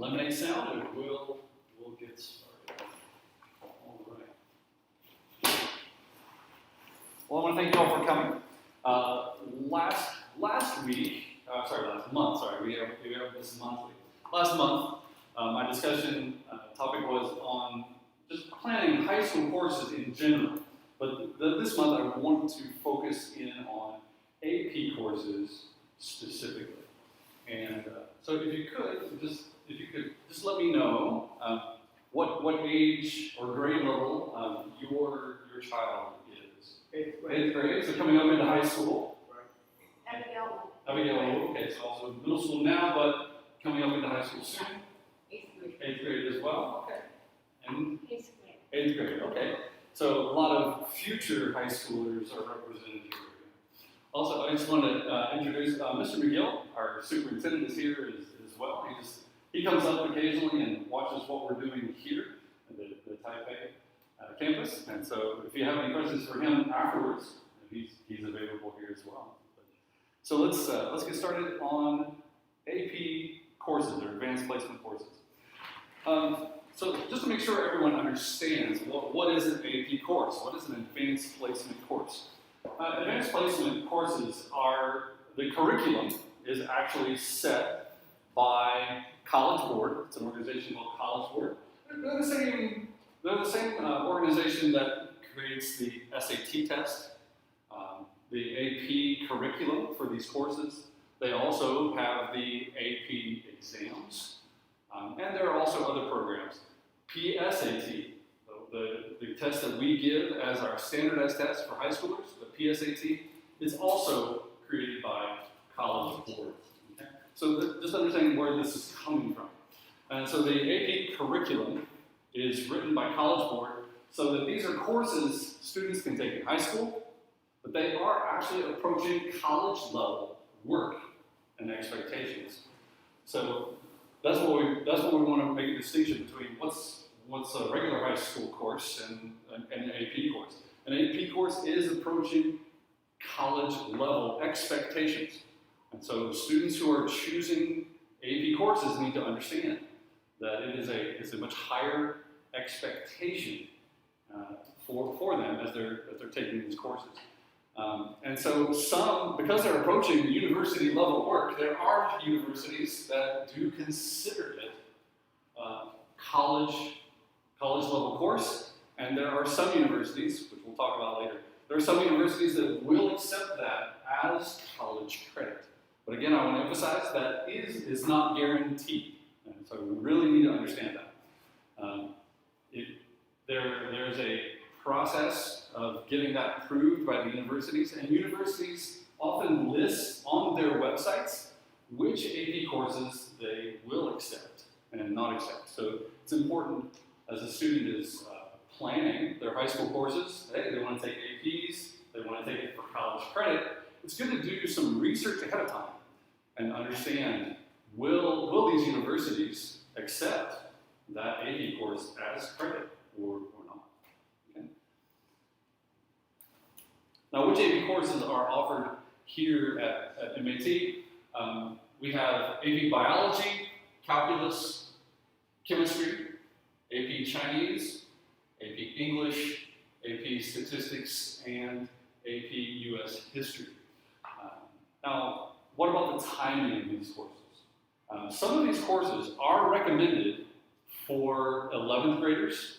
lemonade sound, and we'll get started. All right. Well, I want to thank you all for coming. Last month, we have this monthly. Last month, my discussion topic was on just planning high school courses in general. But this month, I want to focus in on AP courses specifically. And so, if you could just let me know what age or grade level your child is. Eighth grade. Eighth grade, so coming up into high school. Right. Abigail, okay, so also middle school now, but coming up into high school soon. Eighth grade as well, okay. And eighth grade, okay. So a lot of future high schoolers are represented here. Also, I just want to introduce Mr. McGill, our superintendent, is here as well. He comes up occasionally and watches what we're doing here at the Taipei campus. And so if you have any questions for him afterwards, he's available here as well. So let's get started on AP courses or advanced placement courses. So just to make sure everyone understands, what is an AP course? What is an advanced placement course? Advanced placement courses are, the curriculum is actually set by College Board. It's an organization called College Board. They're the same organization that creates the SAT test, the AP curriculum for these courses. They also have the AP exams, and there are also other programs. PSAT, the test that we give as our standardized test for high schoolers, the PSAT, is also created by College Board. Okay? So just understanding where this is coming from. And so the AP curriculum is written by College Board so that these are courses students can take in high school, but they are actually approaching college level work and expectations. So that's what we want to make a distinction between what's a regular high school course and an AP course. An AP course is approaching college level expectations. And so students who are choosing AP courses need to understand that it's a much higher expectation for them as they're taking these courses. And so because they're approaching university level work, there are universities that do consider it college level course, and there are some universities, which we'll talk about later, there are some universities that will accept that as college credit. But again, I want to emphasize that is not guaranteed, and so we really need to understand that. There's a process of getting that approved by the universities, and universities often list on their websites which AP courses they will accept and not accept. So it's important as a student is planning their high school courses, they want to take APs, they want to take it for college credit, it's good to do some research ahead of time and understand, will these universities accept that AP course as credit or not? Okay. Now, which AP courses are offered here at MAT? We have AP Biology, Calculus, Chemistry, AP Chinese, AP English, AP Statistics, and AP US History. Now, what about the timing of these courses? Some of these courses are recommended for 11th graders.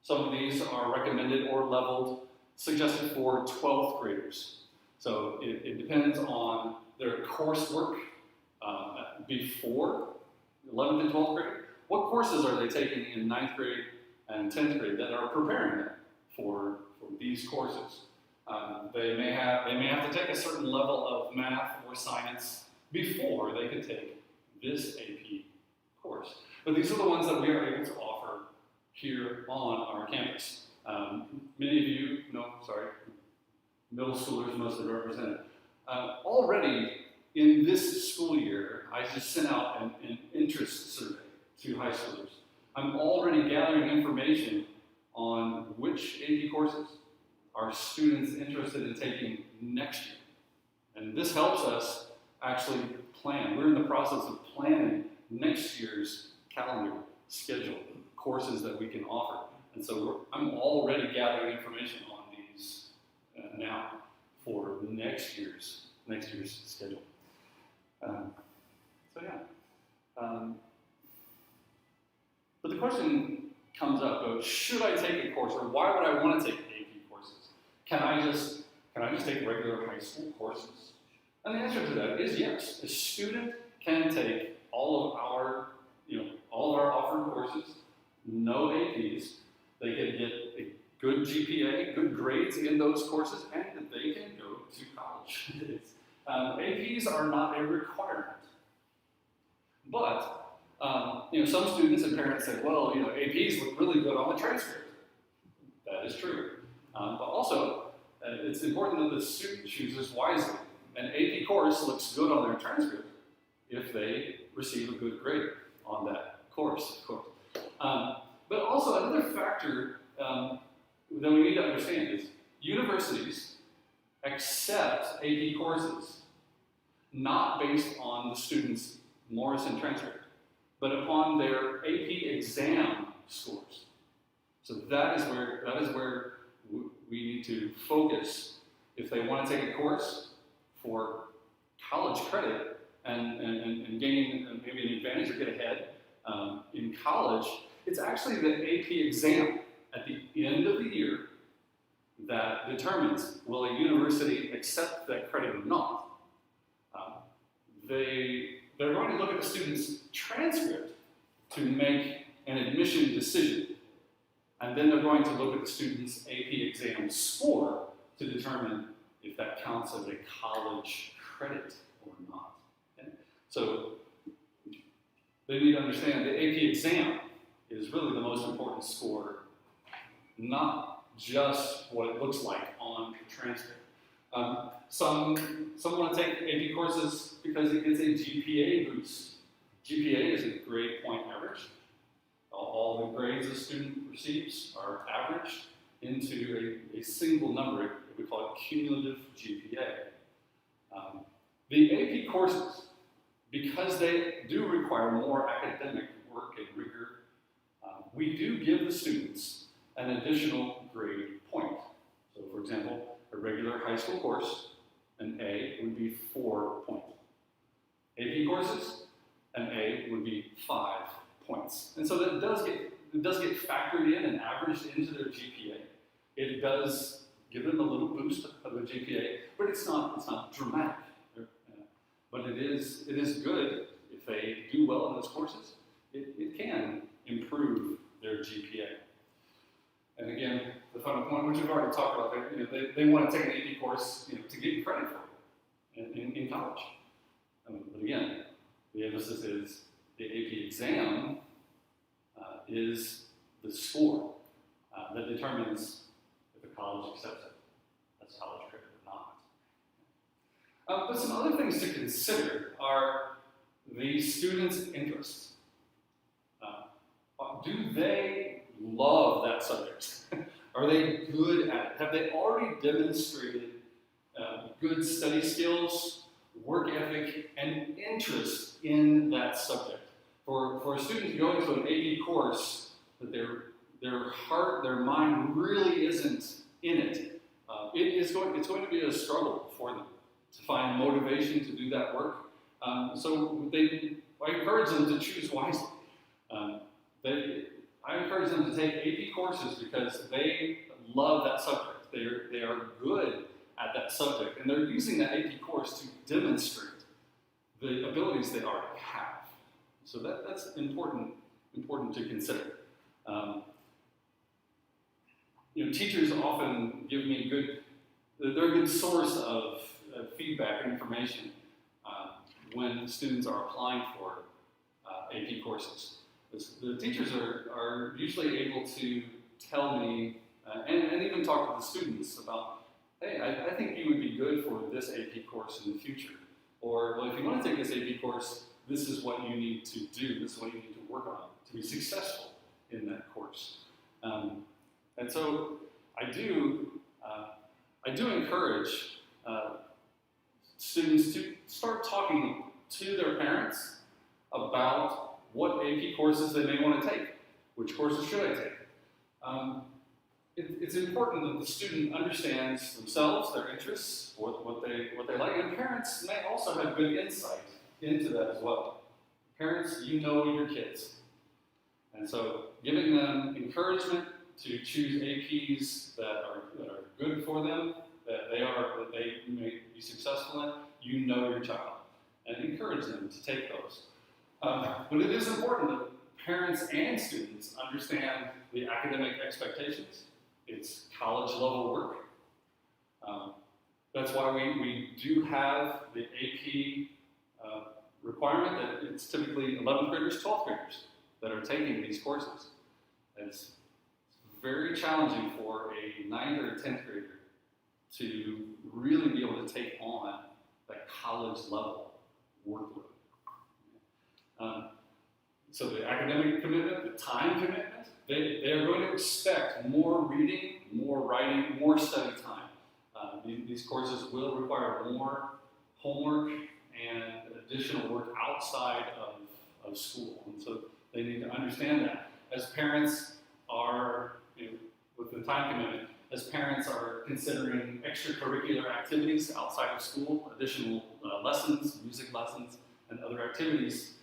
Some of these are recommended or leveled, suggested for 12th graders. So it depends on their coursework before 11th and 12th grade. What courses are they taking in 9th grade and 10th grade that are preparing them for these courses? They may have to take a certain level of math or science before they can take this AP course. But these are the ones that we are able to offer here on our campus. Many of you middle schoolers mostly represented. Already in this school year, I just sent out an interest survey to high schoolers. I'm already gathering information on which AP courses are students interested in taking next year. And this helps us actually plan. We're in the process of planning next year's calendar schedule, courses that we can offer. And so I'm already gathering information on these now for next year's schedule. So yeah. But the question comes up of, should I take a course, or why would I want to take AP courses? Can I just take regular high school courses? And the answer to that is yes. A student can take all of our offered courses, no APs. They can get a good GPA, good grades in those courses, and they can go to college. APs are not a requirement. But some students and parents say, well, APs look really good on the transcript. That is true. But also, it's important that the student chooses wisely. An AP course looks good on their transcript if they receive a good grade on that course, of course. But also, another factor that we need to understand is universities accept AP courses not based on the student's Morrison transcript, but upon their AP exam scores. So that is where we need to focus. If they want to take a course for college credit and gain maybe an advantage or get ahead in college, it's actually the AP exam at the end of the year that determines will a university accept that credit or not. They're going to look at the student's transcript to make an admission decision. And then they're going to look at the student's AP exam score to determine if that counts as a college credit or not. Okay? So they need to understand the AP exam is really the most important score, not just what it looks like on the transcript. Some want to take AP courses because it gets a GPA boost. GPA is a grade point average. All the grades a student receives are averaged into a single number. We call it cumulative GPA. The AP courses, because they do require more academic work and rigor, we do give the students an additional grade point. So, for example, a regular high school course, an A would be 4 points. AP courses, an A would be 5 points. And so that does get factored in and averaged into their GPA. It does give them a little boost of the GPA, but it's not dramatic. But it is good if they do well in those courses. It can improve their GPA. And again, the final point, which we've already talked about there, they want to take an AP course to get credit for it in college. But again, the emphasis is the AP exam is the score that determines if the college accepts it as college credit or not. But some other things to consider are the student's interests. Do they love that subject? Are they good at it? Have they already demonstrated good study skills, work ethic, and interest in that subject? For a student to go into an AP course that their heart, their mind really isn't in it, it's going to be a struggle for them to find motivation to do that work. So I encourage them to choose wisely. I encourage them to take AP courses because they love that subject. They are good at that subject, and they're using that AP course to demonstrate the abilities they already have. So that's important to consider. Teachers often give me they're a good source of feedback and information when students are applying for AP courses. The teachers are usually able to tell me and even talk to the students about, hey, I think you would be good for this AP course in the future. Or, well, if you want to take this AP course, this is what you need to do, this is what you need to work on to be successful in that course. And so I do encourage students to start talking to their parents about what AP courses they may want to take. Which courses should I take? It's important that the student understands themselves, their interests, what they like, and parents may also have good insight into that as well. Parents, you know your kids. And so giving them encouragement to choose APs that are good for them, that they may be successful in, you know your child, and encourage them to take those. But it is important that parents and students understand the academic expectations. It's college level work. That's why we do have the AP requirement that it's typically 11th graders, 12th graders that are taking these courses. It's very challenging for a 9th or 10th grader to really be able to take on that college level workload. So the academic commitment, the time commitment, they are going to expect more reading, more writing, more study time. These courses will require more homework and additional work outside of school. And so they need to understand that. As parents are, with the time commitment, as parents are considering extracurricular activities outside of school, additional lessons, music lessons, and other activities,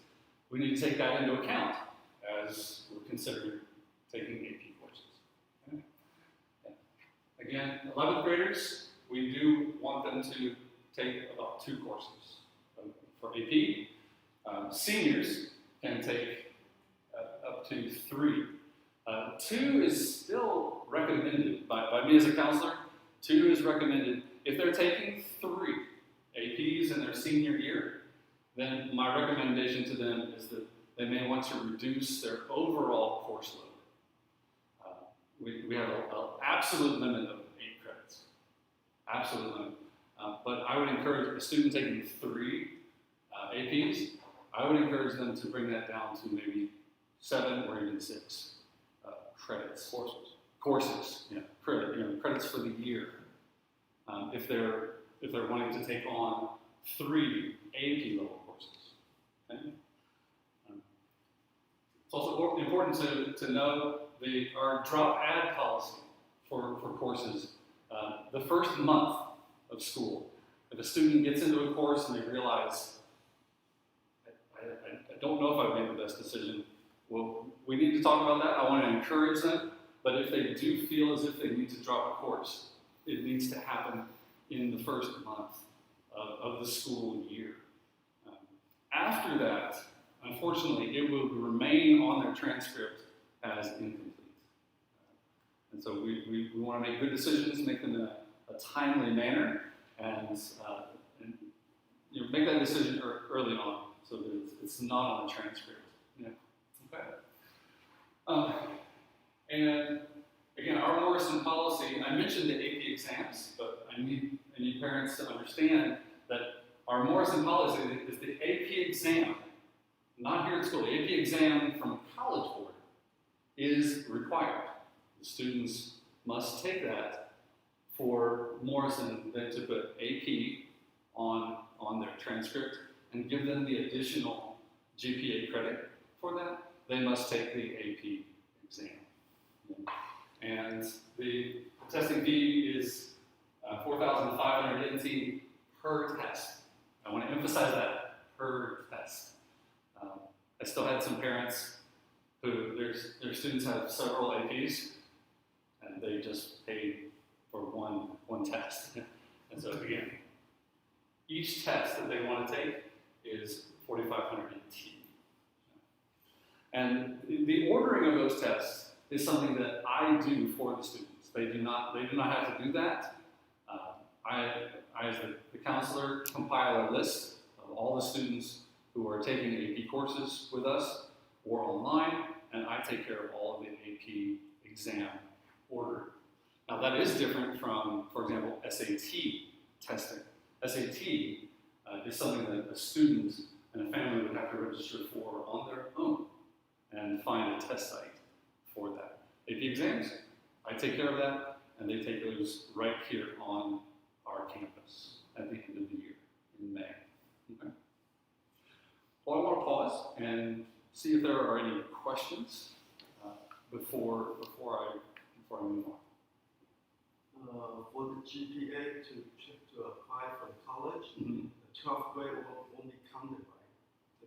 we need to take that into account as we're considering taking AP courses. Okay? Again, 11th graders, we do want them to take about 2 courses for AP. Seniors can take up to 3. 2 is still recommended by me as a counselor. 2 is recommended. If they're taking 3 APs in their senior year, then my recommendation to them is that they may want to reduce their overall course load. We have an absolute limit of 8 credits. Absolute limit. But I would encourage a student taking 3 APs, I would encourage them to bring that down to maybe 7 or even 6 credits. Courses, yeah, credits for the year. If they're wanting to take on 3 AP level courses. Okay? It's also important to know our drop add policy for courses. The first month of school, if a student gets into a course and they realize, I don't know if I've made the best decision, well, we need to talk about that. I want to encourage them, but if they do feel as if they need to drop a course, it needs to happen in the first month of the school year. After that, unfortunately, it will remain on their transcript as incomplete. And so we want to make good decisions, make them in a timely manner, and make that decision early on so that it's not on the transcript. Yeah. Okay. And again, our Morrison policy, I mentioned the AP exams, but I need parents to understand that our Morrison policy is the AP exam, not here at school. The AP exam from College Board is required. The students must take that for Morrison, then to put AP on their transcript and give them the additional GPA credit for that. They must take the AP exam. And the testing fee is $4,500 NT per test. I want to emphasize that, per test. I still had some parents who their students have several APs, and they just paid for one test. And so again, each test that they want to take is $4,500 NT. And the ordering of those tests is something that I do for the students. They do not have to do that. I as the counselor, compile a list of all the students who are taking AP courses with us or online, and I take care of all of the AP exam order. Now that is different from, for example, SAT testing. SAT is something that a student and a family would have to register for on their own and find a test site for that. AP exams, I take care of that, and they take those right here on our campus at the end of the year in May. Okay. Well, I want to pause and see if there are any questions before I move on. For the GPA to apply for college, Mm-hmm. the 12th grade won't be counted,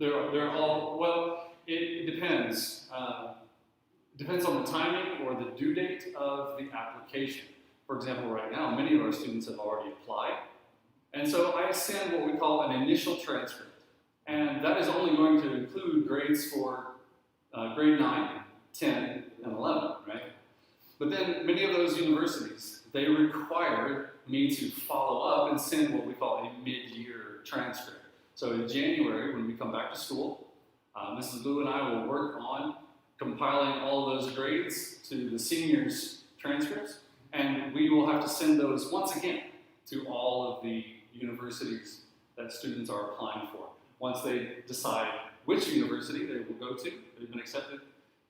right? They're all, well, it depends. Depends on the timing or the due date of the application. For example, right now, many of our students have already applied. And so I send what we call an initial transcript. And that is only going to include grades for grade 9, 10, and 11, right? But then many of those universities, they require me to follow up and send what we call a mid-year transcript. So in January, when we come back to school, Mrs. Liu and I will work on compiling all of those grades to the seniors' transcripts, and we will have to send those once again to all of the universities that students are applying for. Once they decide which university they will go to, they've been accepted.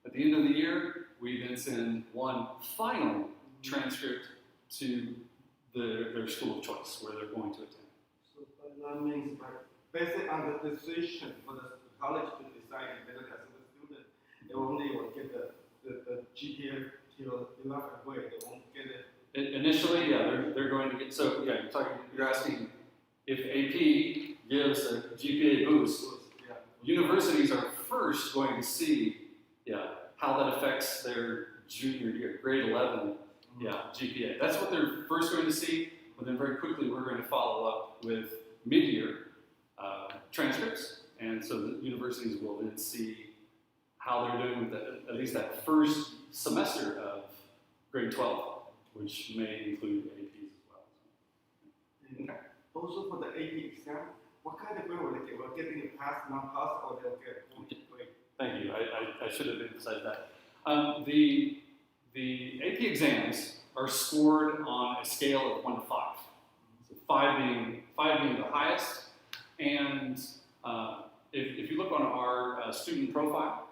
At the end of the year, we then send one final transcript to their school of choice where they're going to attend. So that means that based on the decision for the college to decide whether as a student, they only will get the GPA till 11th grade, they won't get it. Initially, yeah, they're going to get, so yeah, you're asking if AP gives a GPA boost, Yeah. universities are first going to see, how that affects their junior year, grade 11, GPA. That's what they're first going to see, but then very quickly we're going to follow up with mid-year transcripts, and so the universities will then see how they're doing with at least that first semester of grade 12, which may include APs as well. Okay. Also for the AP exam, what kind of grade will they get? Will they getting a pass, not pass, or they'll get a grade? Thank you. I should have emphasized that. The AP exams are scored on a scale of 1 to 5. So 5 being the highest. And if you look on our student profile,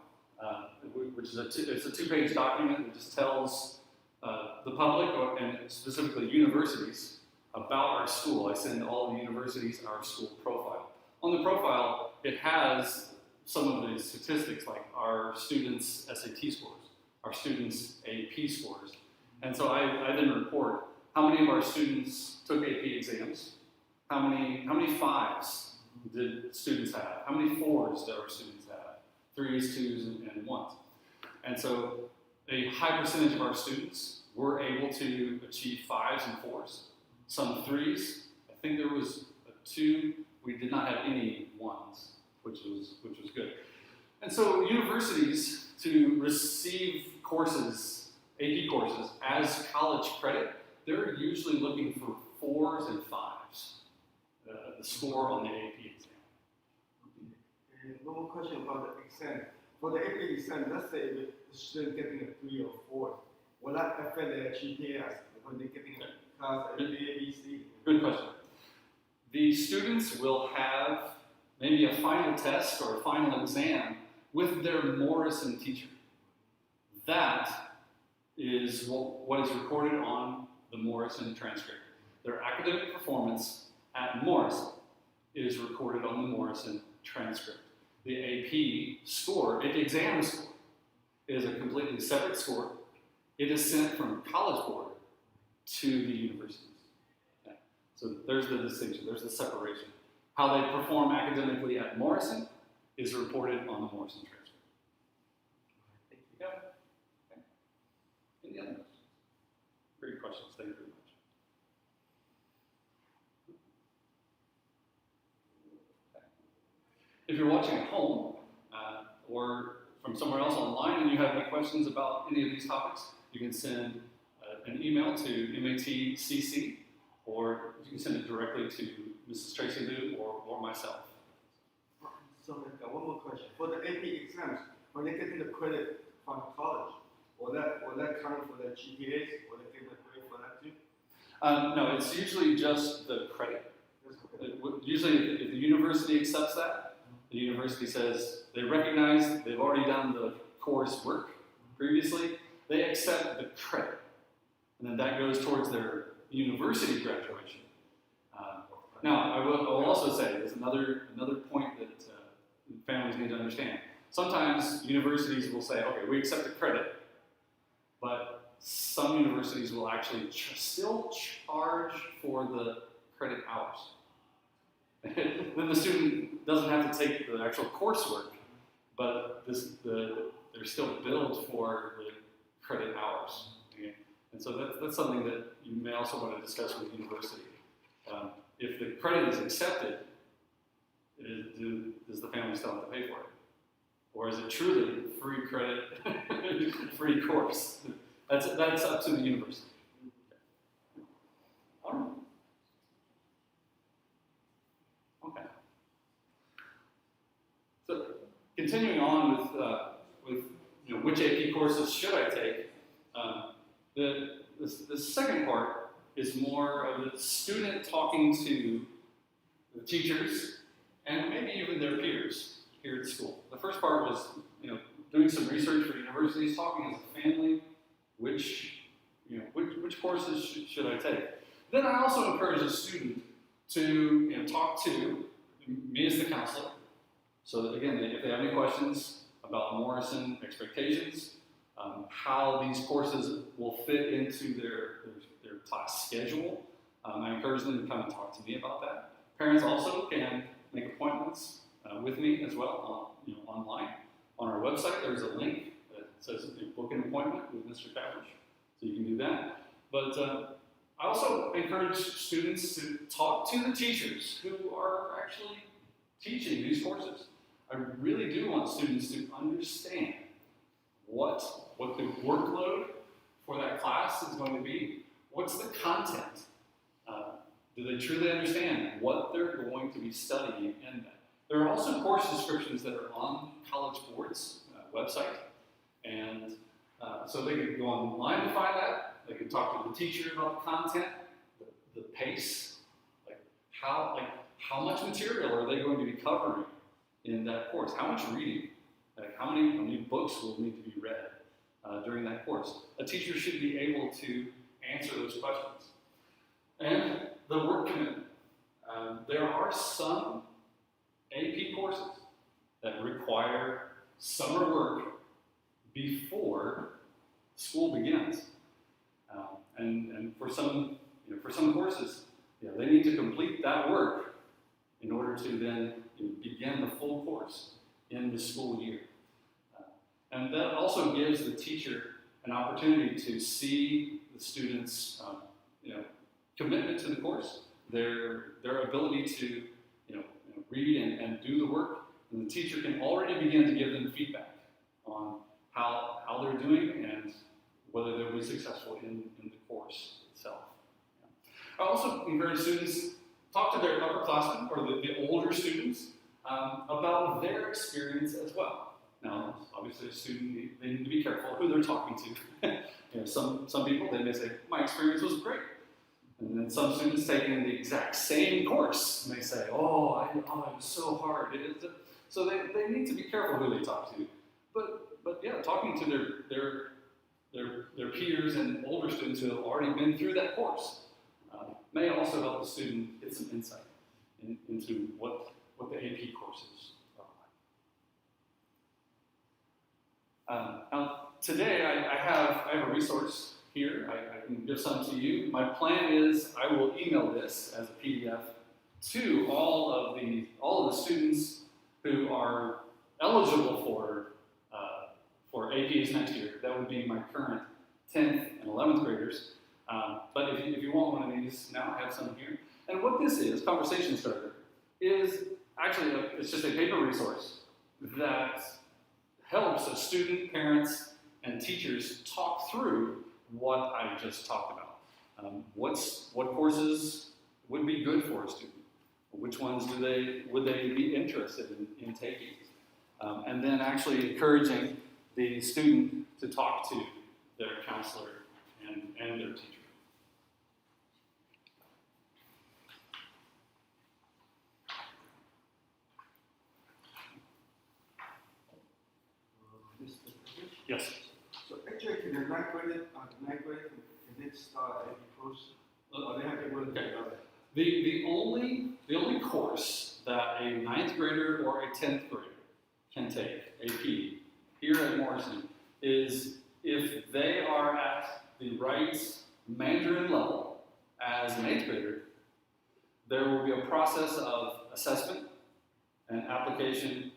which is it's a 2-page document that just tells the public and specifically universities about our school. I send all the universities our school profile. On the profile, it has some of the statistics like our students' SAT scores, our students' AP scores. And so I then report how many of our students took AP exams, how many 5s did students have, how many 4s did our students have, 3s, 2s, and 1s. And so a high percentage of our students were able to achieve 5s and 4s, some 3s. I think there was 2, we did not have any 1s. Which was good. And so universities, to receive courses, AP courses, as college credit, they're usually looking for 4s and 5s, the score on the AP exam. Okay. And one more question about the exam. For the AP exam, let's say the student getting a 3 or 4, will that affect their GPA when they're getting a class A, B, C? Good question. The students will have maybe a final test or a final exam with their Morrison teacher. That is what is recorded on the Morrison transcript. Their academic performance at Morrison is recorded on the Morrison transcript. The AP score, AP exam score, is a completely separate score. It is sent from College Board to the universities. Okay. So there's the distinction, there's the separation. How they perform academically at Morrison is reported on the Morrison transcript. Thank you. Yeah. Okay. Any other questions? Great questions. Thank you very much. Okay. If you're watching at home or from somewhere else online and you have any questions about any of these topics, you can send an email to MATCC, or you can send it directly to Mrs. Tracy Liu or myself. So I got one more question. For the AP exams, when they're getting the credit from college, will that count for the GPAs? Will they give the credit for that too? No, it's usually just the credit. Usually, if the university accepts that, the university says they recognize they've already done the course work previously, they accept the credit. And then that goes towards their university graduation. Now, I will also say, there's another point that families need to understand. sometimes universities will say, okay, we accept the credit, but some universities will actually still charge for the credit hours. Then the student doesn't have to take the actual coursework, but they're still billed for the credit hours. Okay? And so that's something that you may also want to discuss with the university. If the credit is accepted, does the family still have to pay for it? Or is it truly free credit, free course? That's up to the university. All right. Okay. So continuing on with which AP courses should I take? The second part is more of the student talking to the teachers and maybe even their peers here at school. The first part was doing some research for universities, talking as a family, which courses should I take? Then I also encourage the student to talk to me as the counselor. So that, again, if they have any questions about Morrison expectations, how these courses will fit into their class schedule, I encourage them to come and talk to me about that. Parents also can make appointments with me as well, online. On our website, there's a link that says book an appointment with Mr. Cabbage, so you can do that. But I also encourage students to talk to the teachers who are actually teaching these courses. I really do want students to understand what the workload for that class is going to be. What's the content? Do they truly understand what they're going to be studying in that? There are also course descriptions that are on College Board's website, and so they can go online to find that. They can talk to the teacher about the content, the pace, how much material are they going to be covering in that course? How much reading? How many books will need to be read during that course? A teacher should be able to answer those questions. And the work commitment. There are some AP courses that require summer work before school begins, and for some courses, they need to complete that work in order to then begin the full course in the school year. And that also gives the teacher an opportunity to see the students' commitment to the course, their ability to read and do the work, and the teacher can already begin to give them feedback on how they're doing and whether they'll be successful in the course itself. I also encourage students talk to their upperclassmen or the older students about their experience as well. Now, obviously, a student, they need to be careful who they're talking to. Some people, they may say, my experience was great. And then some students taking the exact same course may say, it was so hard. So they need to be careful who they talk to. But yeah, talking to their peers and older students who have already been through that course may also help the student get some insight into what the AP courses are like. Now, today I have a resource here. I can give some to you. My plan is I will email this as a PDF to all of the students who are eligible for APs next year. That would be my current 10th and 11th graders. But if you want one of these, now I have some here. And what this is, Conversation Starter, is actually it's just a paper resource that helps a student, parents, and teachers talk through what I just talked about. What courses would be good for a student? Which ones would they be interested in taking? And then actually encouraging the student to talk to their counselor and their teacher. Yes. So actually, can the ninth grade can they start AP course? Or they have to work together? The only course that a 9th grader or a 10th grader can take AP here at Morrison is if they are at the right Mandarin level as an 8th grader, there will be a process of assessment and application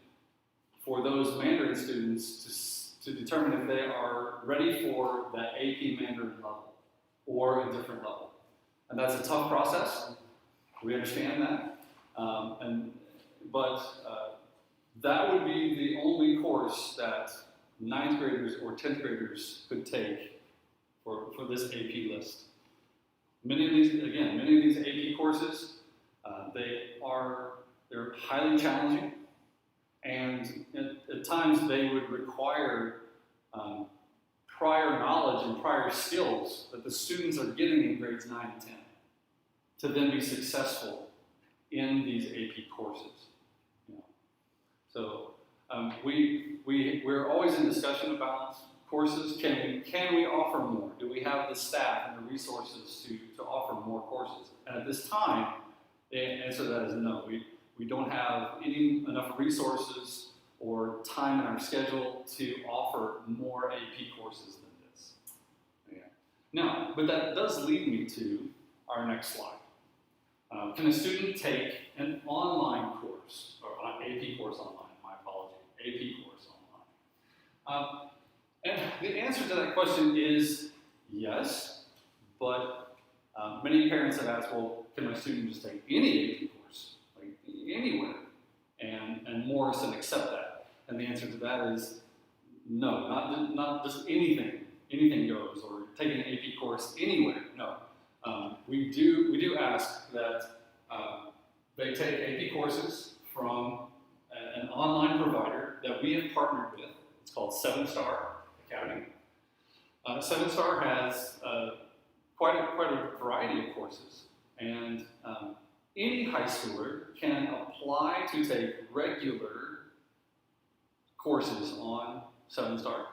for those Mandarin students to determine if they are ready for that AP Mandarin level or a different level. And that's a tough process. We understand that. But that would be the only course that 9th graders or 10th graders could take for this AP list. Many of these AP courses, they're highly challenging, and at times they would require prior knowledge and prior skills that the students are getting in grades 9 and 10 to then be successful in these AP courses. You know. So we're always in discussion about courses. Can we offer more? Do we have the staff and the resources to offer more courses? And at this time, the answer to that is no. We don't have enough resources or time in our schedule to offer more AP courses than this. Yeah. Now, but that does lead me to our next slide. Can a student take an online course, or an AP course online, my apology, AP course online? And the answer to that question is yes, but many parents have asked, well, can my student just take any AP course, like anywhere, and Morrison accept that? And the answer to that is no, not just anything goes, or taking an AP course anywhere, no. We do ask that they take AP courses from an online provider that we have partnered with. It's called 7-Star Academy. 7-Star has quite a variety of courses, and any high schooler can apply to take regular courses on 7-Star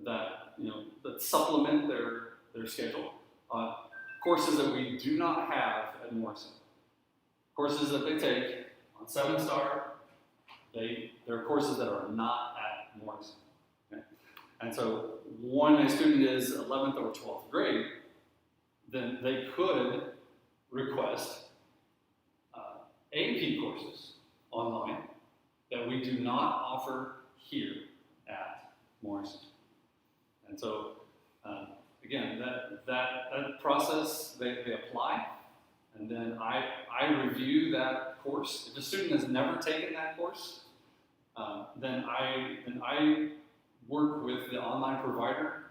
that supplement their schedule. Courses that we do not have at Morrison. Courses that they take on 7-Star, they're courses that are not at Morrison. Okay? And so when a student is 11th or 12th grade, then they could request AP courses online that we do not offer here at Morrison. And so, again, that process, they apply, and then I review that course. If a student has never taken that course, then I work with the online provider,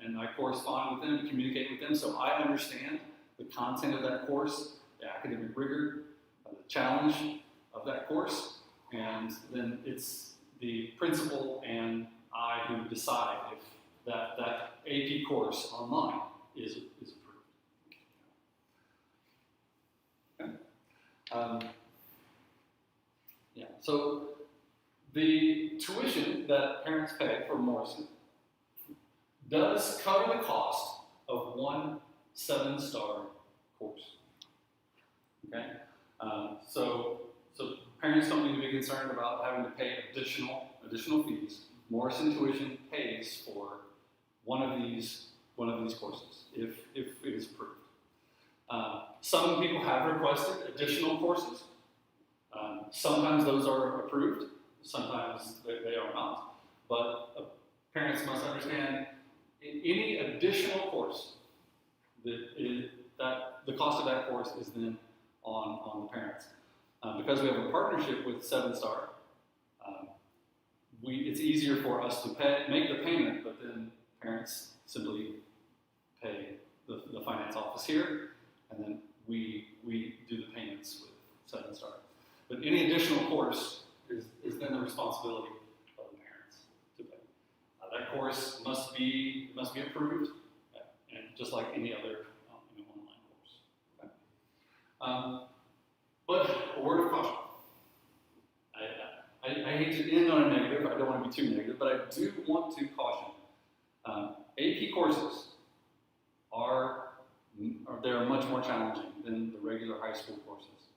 and I correspond with them, communicate with them, so I understand the content of that course, the academic rigor, the challenge of that course, and then it's the principal and I who decide if that AP course online is approved. Okay. So the tuition that parents pay for Morrison does cover the cost of one 7-Star course. Okay, so parents don't need to be concerned about having to pay additional fees. Morrison Tuition pays for one of these courses if it is approved. Some people have requested additional courses. Sometimes those are approved. Sometimes they are not. But parents must understand any additional course that the cost of that course is then on the parents. Because we have a partnership with 7-Star, it's easier for us to make the payment, but then parents simply pay the finance office here, and then we do the payments with 7-Star. But any additional course is then the responsibility of the parents to pay. That course must be approved, and just like any other online course. Okay? But a word of caution. I hate to end on a negative. I don't want to be too negative, but I do want to caution. AP courses they're much more challenging than the regular high school courses.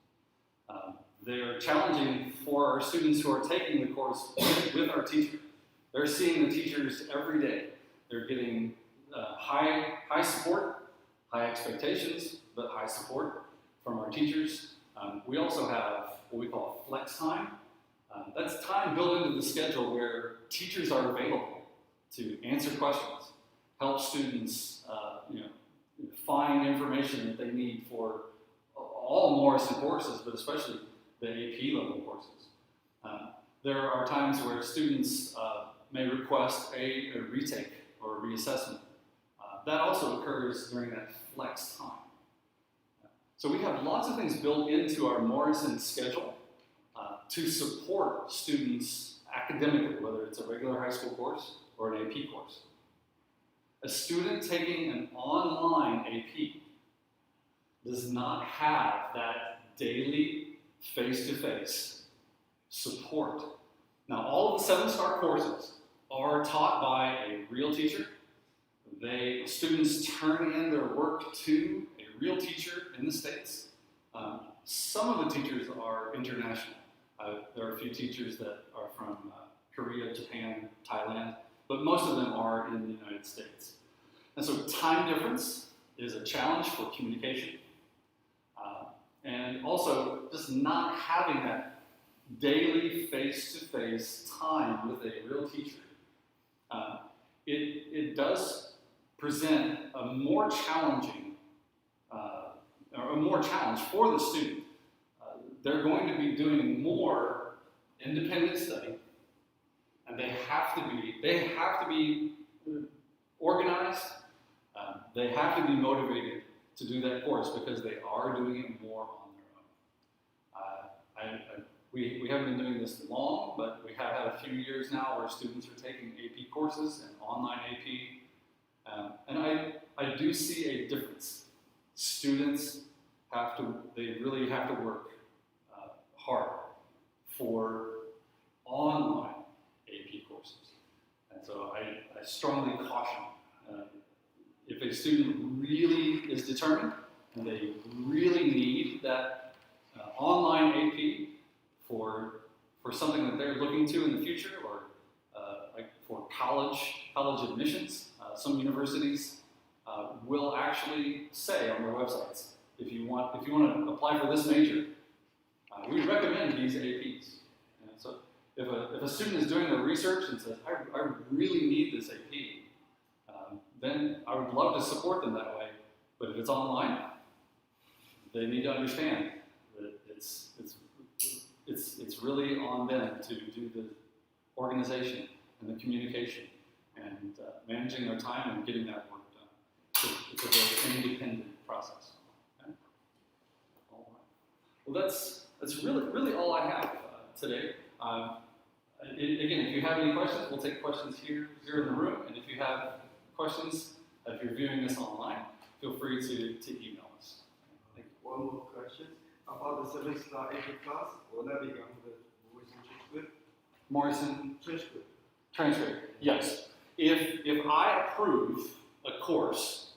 They're challenging for our students who are taking the course with our teacher. They're seeing the teachers every day. They're getting high support, high expectations, but high support from our teachers. We also have what we call flex time. That's time built into the schedule where teachers are available to answer questions, help students find information that they need for all Morrison courses, but especially the AP level courses. There are times where students may request a retake or a reassessment. That also occurs during that flex time. So we have lots of things built into our Morrison schedule to support students academically, whether it's a regular high school course or an AP course. A student taking an online AP does not have that daily face-to-face support. Now, all of the 7-star courses are taught by a real teacher. Students turn in their work to a real teacher in the States. Some of the teachers are international. There are a few teachers that are from Korea, Japan, Thailand, but most of them are in the United States. And so time difference is a challenge for communication. And also just not having that daily face-to-face time with a real teacher. It does present a more challenging, or a more challenge for the student. They're going to be doing more independent study, and they have to be organized. They have to be motivated to do that course because they are doing it more on their own. We haven't been doing this long, but we have had a few years now where students are taking AP courses and online AP. And I do see a difference. Students they really have to work hard for online AP courses. And so I strongly caution, if a student really is determined and they really need that online AP for something that they're looking to in the future, or like for college admissions, some universities will actually say on their websites, if you want to apply for this major, we recommend these APs. And so if a student is doing the research and says, I really need this AP, then I would love to support them that way. But if it's online, they need to understand that it's really on them to do the organization and the communication and managing their time and getting that work done. So it's a very independent process. Okay? All right. Well, that's really all I have today. Again, if you have any questions, we'll take questions here in the room. And if you have questions, if you're viewing this online, feel free to email us. Thank you. One more question about the 7-star AP class. Will that be on the Morrison transcript? Morrison Transcript. transcript. Yes. If I approve a course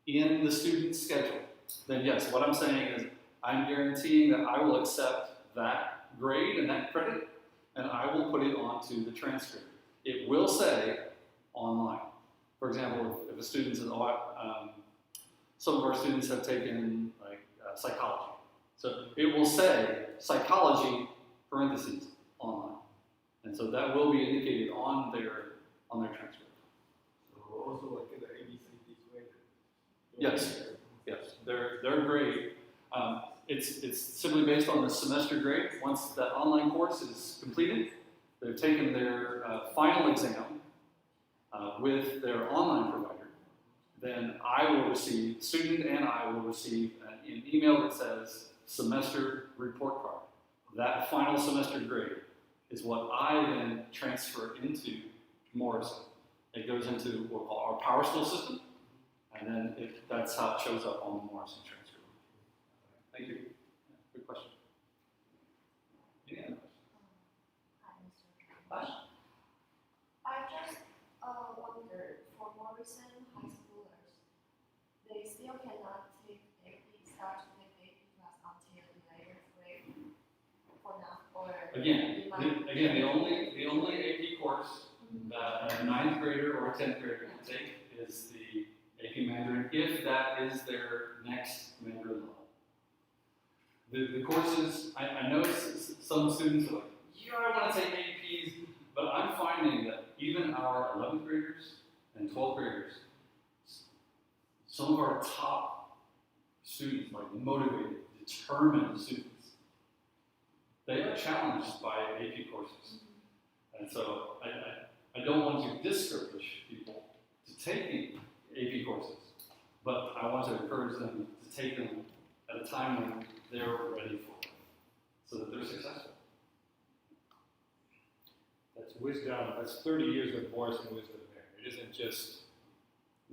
in the student's schedule, then yes, what I'm saying is I'm guaranteeing that I will accept that grade and that credit, and I will put it onto the transcript. It will say online. For example, if a student says, some of our students have taken psychology. So it will say psychology, parentheses, online. And so that will be indicated on their transcript. So we'll also get the ABCDs rated. Yes. Yes. Their grade. It's simply based on the semester grade. Once that online course is completed, they've taken their final exam with their online provider. Then student and I will receive an email that says semester report card. That final semester grade is what I then transfer into Morrison. It goes into what we call our PowerSchool system, and then that's how it shows up on the Morrison transcript. Thank you. Good question. Any other questions? Hi, Mr. I just wondered, for Morrison high schoolers, they still cannot start to take AP class until 11th grade. or Again, you might- the only AP course that a ninth grader or a 10th grader can take is the AP Mandarin, if that is their next Mandarin level. The courses, I know some students are like, yeah, I want to take APs, but I'm finding that even our 11th graders and 12th graders, some of our top students, like motivated, determined students, they are challenged by AP courses. And so I don't want to discourage people to taking AP courses, but I want to encourage them to take them at a time when they're ready for it, so that they're successful. That's wisdom. That's 30 years of Morrison wisdom there. It isn't just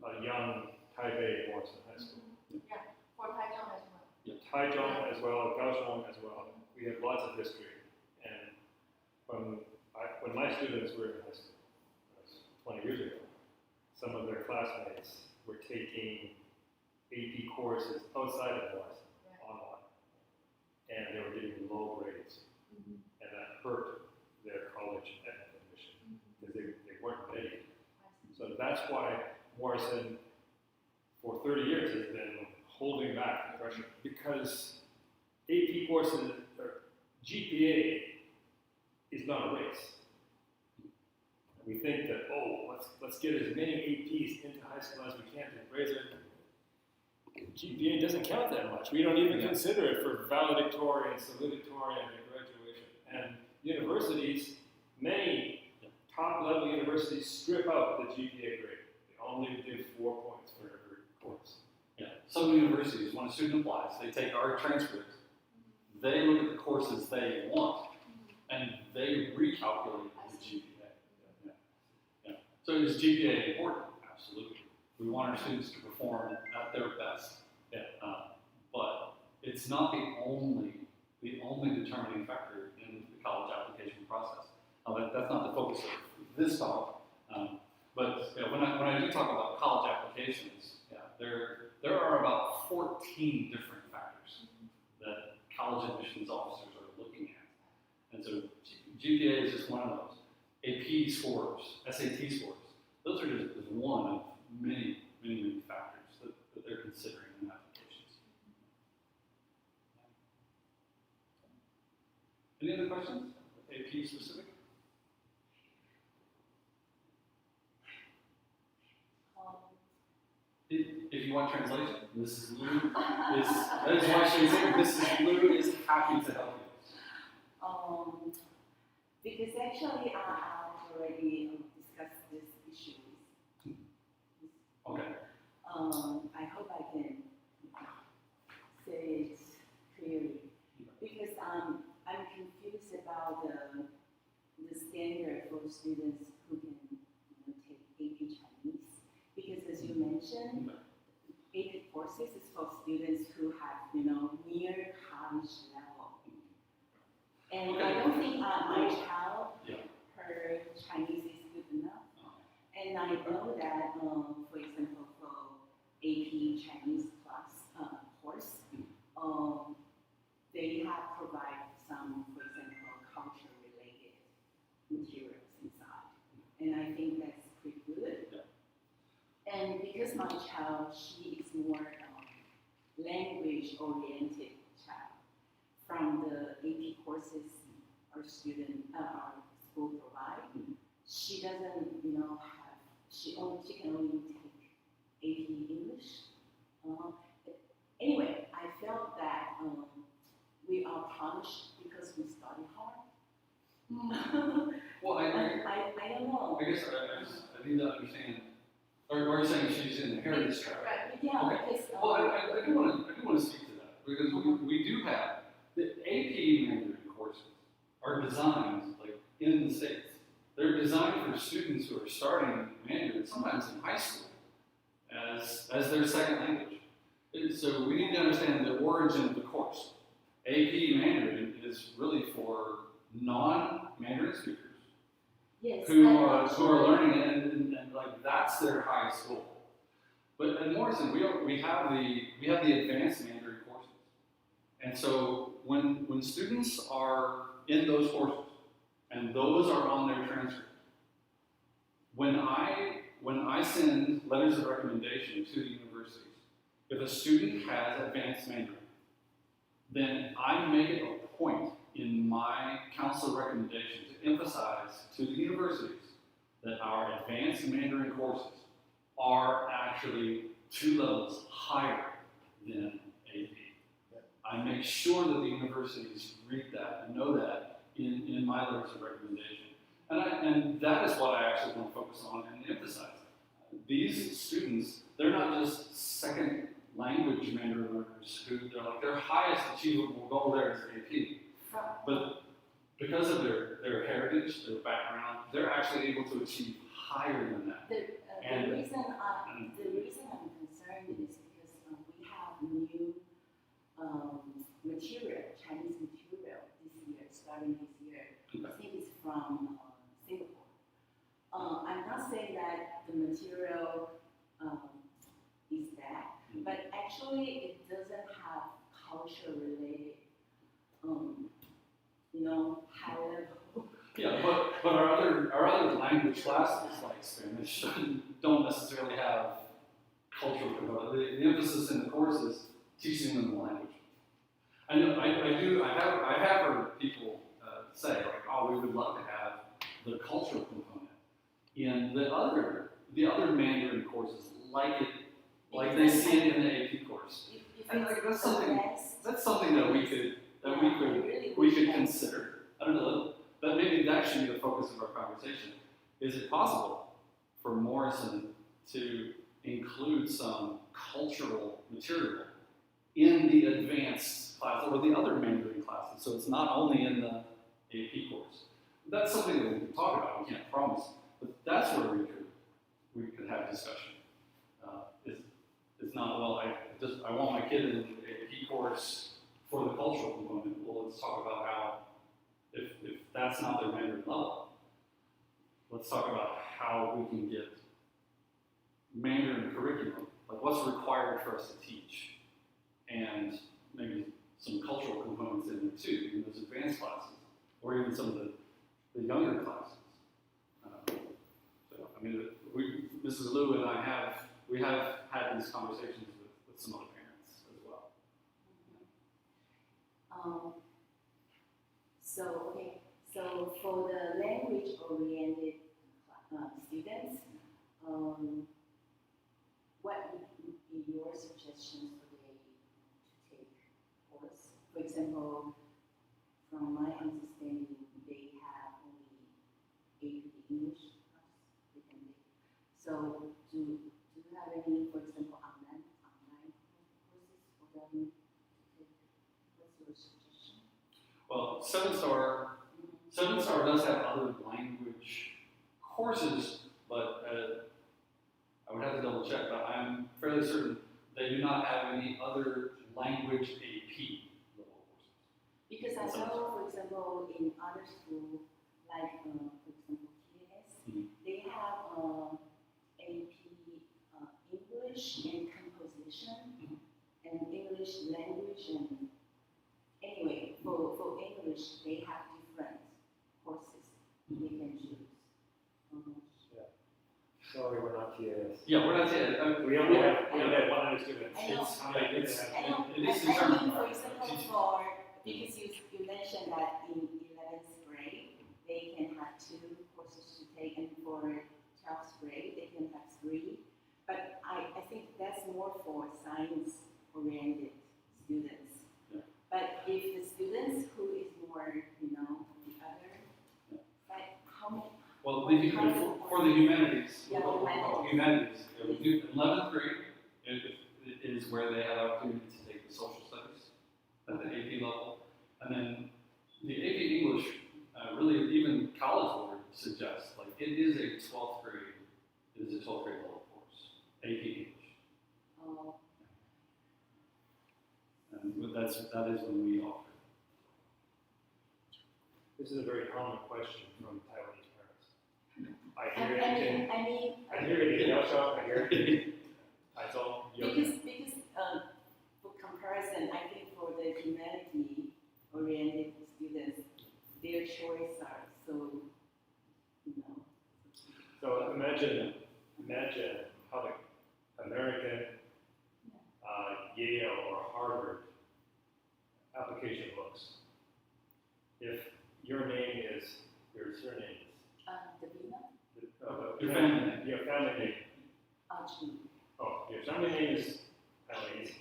a young Taipei Morrison High School. Yeah, for Taichung as well. Taichung as well, Kaohsiung as well. We have lots of history. And when my students were in high school, that's 20 years ago, some of their classmates were taking AP courses outside of Morrison, online. And they were getting low grades. And that hurt their college admission because they weren't ready. So that's why Morrison, for 30 years, has been holding back the pressure, because AP courses, or GPA, is not a race. We think that, oh, let's get as many APs into high school as we can to raise it. GPA doesn't count that much. We don't even consider it for valedictorian, salutatorian, and graduation. And universities, many top-level universities strip out the GPA grade. They only do 4 points for every course. Yeah. Some universities, when a student applies, they take our transcript, they look at the courses they want, and they recalculate the GPA. Yeah. So is GPA important? Absolutely. We want our students to perform at their best. Yeah. But it's not the only determining factor in the college application process. That's not the focus of this talk. But when I do talk about college applications, there are about 14 different factors that college admissions officers are looking at. And so GPA is just one of those. AP scores, SAT scores, those are just one of many factors that they're considering in applications. Any other questions? AP specific? If you want translation, Mrs. Liu that is why she's here. Mrs. Liu is happy to help you. Because actually I already discussed this issue. Okay. I hope I can say it clearly, because I'm confused about the standard for students who can take AP Chinese. Because as you mentioned, AP courses is for students who have near college level. And I don't think my child, her Chinese is good enough. And I know that, for example, for AP Chinese class course, they have provided some, for example, culture-related materials inside. And I think that's pretty good. Yeah. And because my child, she is more language-oriented child, from the AP courses our school provide, she doesn't, she can only take AP English. Anyway, I felt that we are punished because we study hard. Well, I don't know. I guess I need to understand. Or are you saying she's in the heritage track? Right. Yeah, Okay. because Well, I do want to speak to that, because we do have the AP Mandarin courses are designed like in the States. They're designed for students who are starting Mandarin, sometimes in high school, as their second language. And so we need to understand the origin of the course. AP Mandarin is really for non-Mandarin speakers yes, who are learning it, and like that's their highest goal. But at Morrison, we have the advanced Mandarin courses, and so when students are in those courses, and those are on their transcript. When I send letters of recommendation to the universities, if a student has advanced Mandarin, then I make it a point in my council recommendation to emphasize to the universities that our advanced Mandarin courses are actually 2 levels higher than AP. I make sure that the universities read that and know that in my letters of recommendation. And that is what I actually want to focus on and emphasize. These students, they're not just second language Mandarin learners who they're like their highest achievable goal there is AP. But because of their heritage, their background, they're actually able to achieve higher than that. The reason I'm concerned is because we have new material, Chinese material this year, starting this year. I think it's from Singapore. I'm not saying that the material is bad, but actually it doesn't have culture related, high level. Yeah, but our other language classes like Spanish don't necessarily have cultural component. The emphasis in the course is teaching them the language. I have heard people say like, oh, we would love to have the cultural component in the other Mandarin courses, like they see it in the AP course. And like, that's something that we could consider. I don't know, but maybe that should be the focus of our conversation. Is it possible for Morrison to include some cultural material in the advanced class or the other Mandarin classes? So it's not only in the AP course. That's something that we can talk about. We can't promise, but that's where we could have discussion. It's not, well, I want my kid in the AP course for the cultural component. Well, let's talk about how, if that's not their Mandarin level, let's talk about how we can get Mandarin curriculum, like what's required for us to teach, and maybe some cultural components in there too, in those advanced classes, or even some of the younger classes. So, I mean, Mrs. Liu and I have had these conversations with some other parents as well. So for the language-oriented students, what would be your suggestions for them to take course? For example, from my understanding, they have only AP English class they can take. So do you have any, for example, online courses for them to take? What's your suggestion? Well, Seven Star does have other language courses, but I would have to double check, but I'm fairly certain they do not have any other language AP level courses. Because I know, for example, in other schools, like for example TNS, they have AP English and composition and English language, and anyway, for English they have different courses they can choose. Sorry, we're not TAS. Yeah, we're not saying. We only have 100 students. I know. It is I mean, determined. for example, because you mentioned that in 11th grade they can have 2 courses to take, and for 12th grade they can have 3. But I think that's more for science-oriented students. Yeah. But if the students who is more, the other, like how many? Well, for the humanities, Yeah, humanities, 11th grade is where they have opportunity to take the social studies at the AP level, and then the AP English, really even College Board suggests, like it is a 12th grade level course, AP English, and that is when we offer. This is a very common question from Taiwanese parents. I I hear it in Yao I hear it in Taichung. Because for comparison, I think for the humanity-oriented students, So imagine how the American, Yale or Harvard application looks. If your name is, your surname is, Davina, Your family name. Your family name. Archie. Oh, your family name is Taiwanese.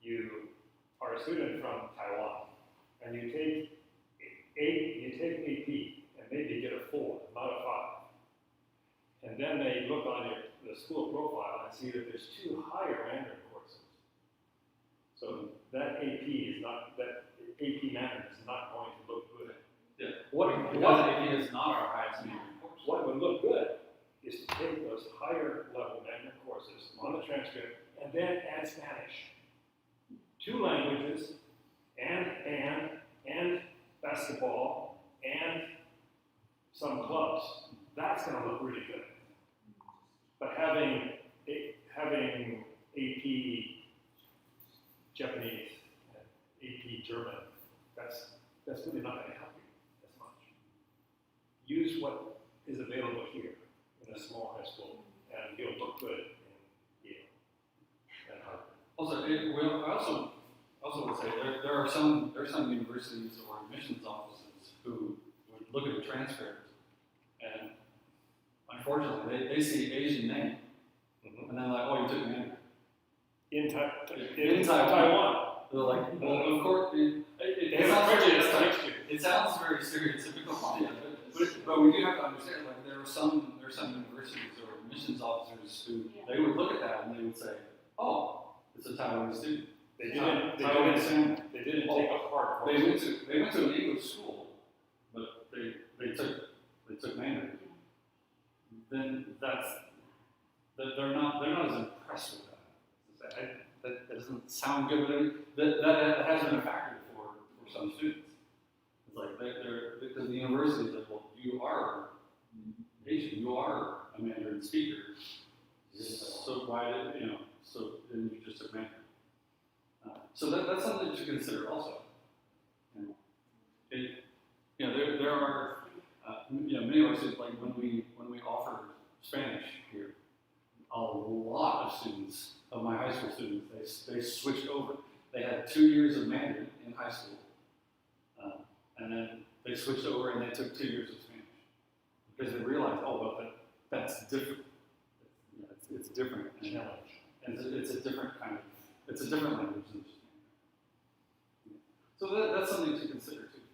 You are a student from Taiwan, and you take AP, and maybe get a 4, not a 5. And then they look on the school profile and see that there's 2 higher Mandarin courses. So that AP Mandarin is not going to look good. Yeah. What Because it is not our highest Mandarin course. What would look good is to take those higher level Mandarin courses on the transcript and then add Spanish. 2 languages, and basketball, and some clubs. That's going to look really good. But having AP Japanese, and AP German, that's really not going to help you as much. Use what is available here in a small high school, and you'll look good in Yale and Harvard. Also, I also would say there are some universities or admissions offices who would look at a transcript and unfortunately they see Asian name and they're like, oh, you took Mandarin. In In Taiwan. They're like, well, of course, They have a prejudice against you. it sounds very stereotypical, but we do have to understand, like, there are some universities or admissions officers who they would look at that and they would say, oh, it's a Taiwanese student. They didn't take a hard course. They went to an English school, but they took Mandarin. Then they're not as impressed with that. That doesn't sound good, but that has been a factor for some students. It's like because the university is like, well, you are Asian, you are a Mandarin speaker, so why did so then you just took Mandarin. So that's something to consider also. There are many of our students, like when we offer Spanish here, a lot of students of my high school students they switched over. They had 2 years of Mandarin in high school, and then they switched over and they took 2 years of Spanish because they realized, oh well, that's different. It's different. And it's a different language than just Mandarin. So that's something to consider too.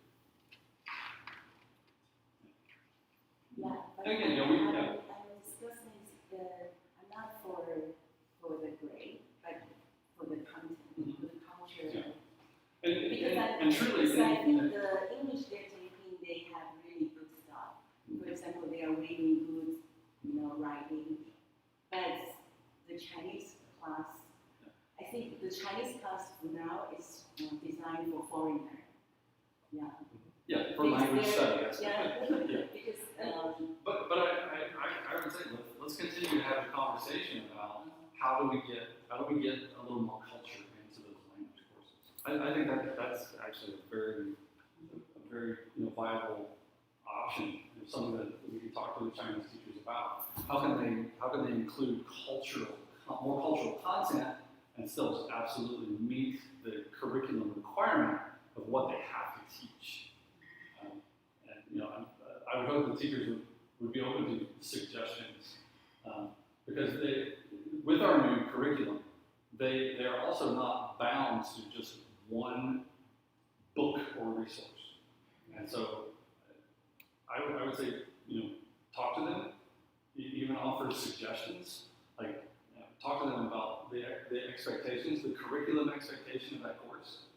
Yeah, but Again, I'm discussing not for the grade, but for the content, for the culture. Yeah. Because And truly, I think the English they're taking, they have really good stuff. For example, they are reading good, writing. But the Chinese class, I think the Chinese class now is designed for foreigner. Yeah. for language study. Yeah. Yeah. Because But I would say let's continue to have the conversation about how do we get a little more culture into those language courses. I think that's actually a very viable option. It's something that we can talk to the Chinese teachers about. How can they include more cultural content and still absolutely meet the curriculum requirement of what they have to teach? I would hope the teachers would be open to suggestions because with our new curriculum, they are also not bound to just one book or resource. And so I would say, talk to them, even offer suggestions, like talk to them about the expectations, the curriculum expectation of that course,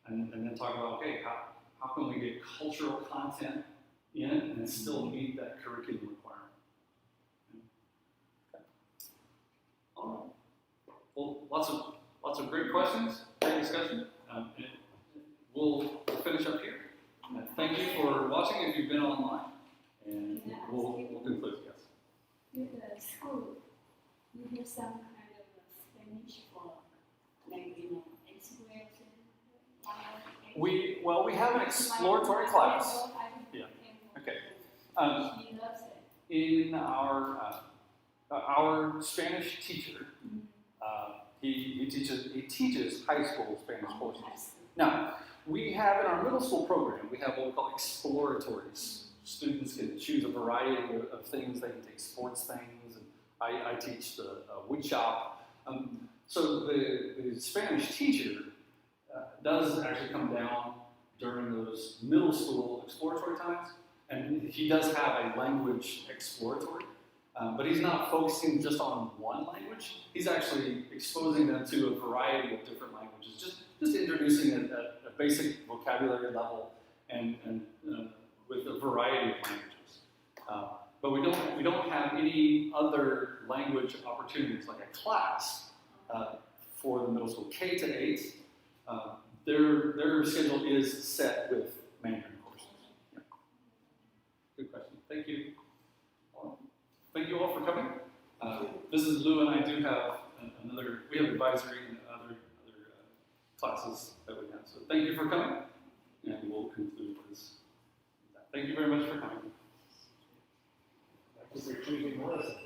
and then talk about, okay, how can we get cultural content in and still meet that curriculum requirement? Okay. All right. Well, lots of great questions, great discussion. And we'll finish up here. Thank you for watching if you've been online, and we'll conclude. Yes. In the school, you have some kind of Spanish for language expression. We have an exploratory class. Yeah. Okay. She loves it. in our Spanish teacher, he teaches high school Spanish portions. Now, we have in our middle school program, we have what we call exploratories. Students can choose a variety of things. They can take sports things, and I teach the wood shop. So the Spanish teacher does actually come down during those middle school exploratory times, and he does have a language exploratory, but he's not focusing just on one language. He's actually exposing them to a variety of different languages, just introducing it at a basic vocabulary level and with a variety of languages. But we don't have any other language opportunities like a class for the middle school K to 8. Their schedule is set with Mandarin courses. Yeah. Good question. Thank you. Thank you all for coming. Mrs. Liu and I do have we have advisory and other classes that we have. So thank you for coming, and we'll conclude this. Thank you very much for coming. Thank you for choosing Melissa.